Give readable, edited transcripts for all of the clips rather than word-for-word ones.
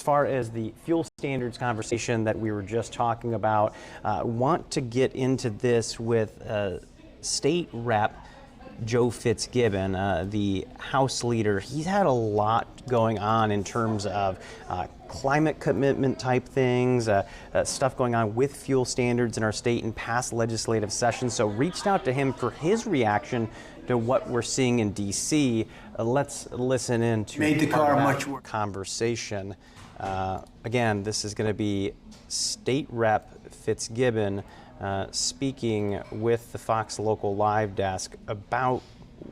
far as the fuel standards conversation that we were just talking about, want to get into this with State Rep Joe Fitzgibbon, the House leader. He's had a lot going on in terms of climate commitment type things, stuff going on with fuel standards in our state in past legislative sessions. So reached out to him for his reaction to what we're seeing in D.C. Let's listen in to made the car much worse. Conversation. Again, this is going to be State Rep Fitzgibbon speaking with the Fox Local Live desk about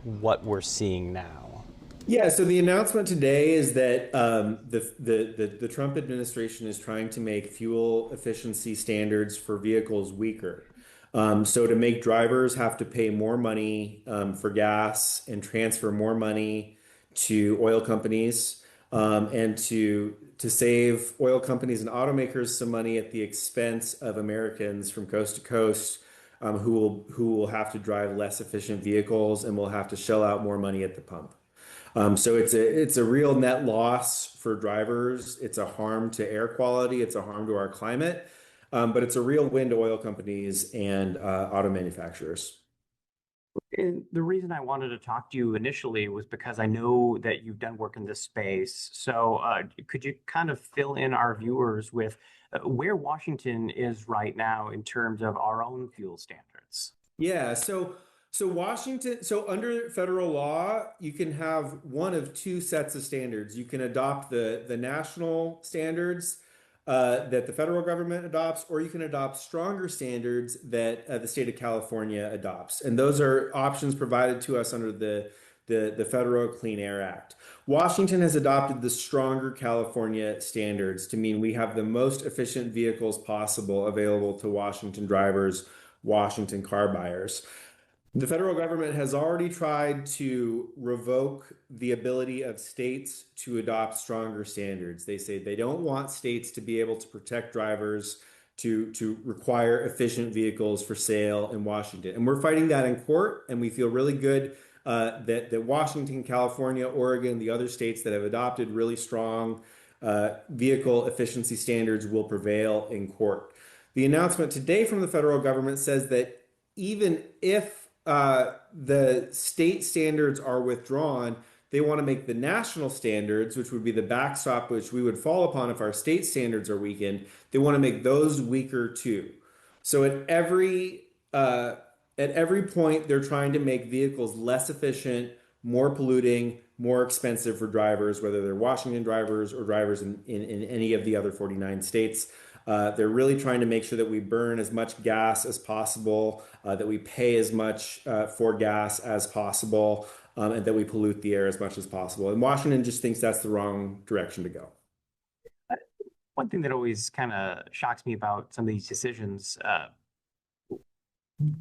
what we're seeing now. Yeah, so the announcement today is that the Trump administration is trying to make fuel efficiency standards for vehicles weaker. So to make drivers have to pay more money for gas and transfer more money to oil companies, and to save oil companies and automakers some money at the expense of Americans from coast to coast, who will have to drive less efficient vehicles and will have to shell out more money at the pump. So it's a real net loss for drivers. It's a harm to air quality. It's a harm to our climate. But it's a real win to oil companies and auto manufacturers. And the reason I wanted to talk to you initially was because I know that you've done work in this space. So could you kind of fill in our viewers with where Washington is right now in terms of our own fuel standards? Yeah, so Washington, so under federal law, you can have one of two sets of standards. You can adopt the national standards that the federal government adopts, or you can adopt stronger standards that the state of California adopts. And those are options provided to us under the Federal Clean Air Act. Washington has adopted the stronger California standards to mean we have the most efficient vehicles possible available to Washington drivers, Washington car buyers. The federal government has already tried to revoke the ability of states to adopt stronger standards. They say they don't want states to be able to protect drivers, to require efficient vehicles for sale in Washington. And we're fighting that in court, and we feel really good that Washington, California, Oregon, the other states that have adopted really strong vehicle efficiency standards will prevail in court. The announcement today from the federal government says that even if the state standards are withdrawn, they want to make the national standards, which would be the backstop which we would fall upon if our state standards are weakened, they want to make those weaker too. So at every point, they're trying to make vehicles less efficient, more polluting, more expensive for drivers, whether they're Washington drivers or drivers in any of the other 49 states. They're really trying to make sure that we burn as much gas as possible, that we pay as much for gas as possible, and that we pollute the air as much as possible. And Washington just thinks that's the wrong direction to go. One thing that always kind of shocks me about some of these decisions,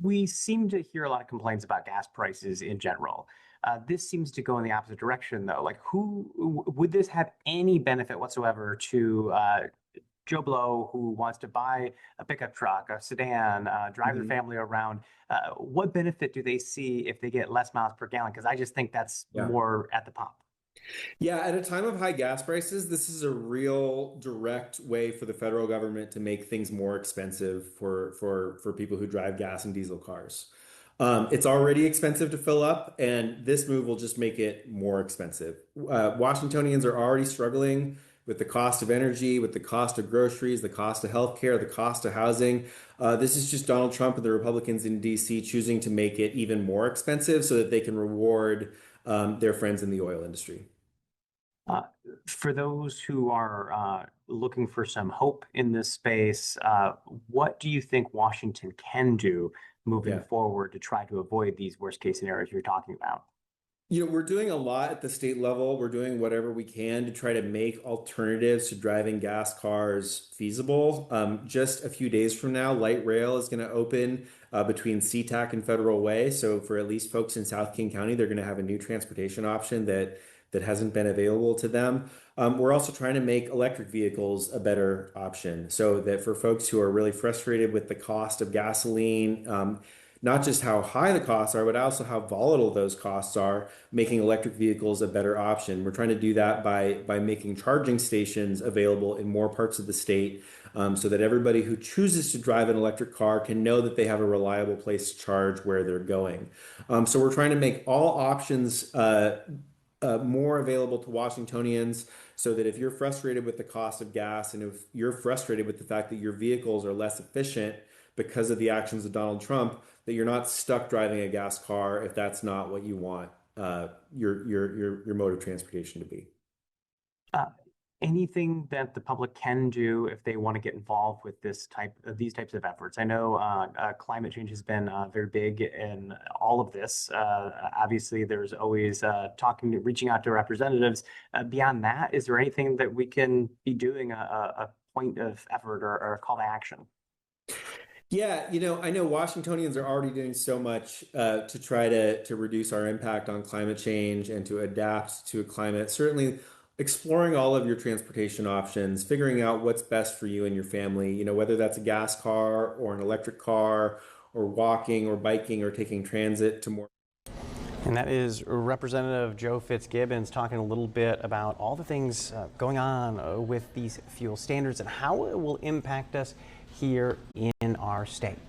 we seem to hear a lot of complaints about gas prices in general. This seems to go in the opposite direction, though. Like, who would this have any benefit whatsoever to Joe Blow, who wants to buy a pickup truck, a sedan, drive their family around? What benefit do they see if they get less miles per gallon? Because I just think that's more at the pump. Yeah, at a time of high gas prices, this is a real direct way for the federal government to make things more expensive for people who drive gas and diesel cars. It's already expensive to fill up, and this move will just make it more expensive. Washingtonians are already struggling with the cost of energy, with the cost of groceries, the cost of healthcare, the cost of housing. This is just Donald Trump and the Republicans in D.C. choosing to make it even more expensive so that they can reward their friends in the oil industry. For those who are looking for some hope in this space, what do you think Washington can do moving forward to try to avoid these worst case scenarios you're talking about? You know, we're doing a lot at the state level. We're doing whatever we can to try to make alternatives to driving gas cars feasible. Just a few days from now, light rail is going to open between SeaTac and Federal Way. So for at least folks in South King County, they're going to have a new transportation option that hasn't been available to them. We're also trying to make electric vehicles a better option so that for folks who are really frustrated with the cost of gasoline, not just how high the costs are, but also how volatile those costs are, making electric vehicles a better option. We're trying to do that by making charging stations available in more parts of the state, so that everybody who chooses to drive an electric car can know that they have a reliable place to charge where they're going. So we're trying to make all options more available to Washingtonians, so that if you're frustrated with the cost of gas and if you're frustrated with the fact that your vehicles are less efficient because of the actions of Donald Trump, that you're not stuck driving a gas car if that's not what you want your mode of transportation to be. Uh, Anything that the public can do if they want to get involved with these types of efforts? I know climate change has been very big in all of this. Obviously, there's always reaching out to representatives. Beyond that, is there anything that we can be doing a point of effort or a call to action? Yeah, I know Washingtonians are already doing so much to try to reduce our impact on climate change and to adapt to a climate. Certainly, exploring all of your transportation options, figuring out what's best for you and your family, whether that's a gas car or an electric car, or walking or biking or taking transit to more. And that is Representative Joe Fitzgibbons talking a little bit about all the things going on with these fuel standards and how it will impact us here in our state.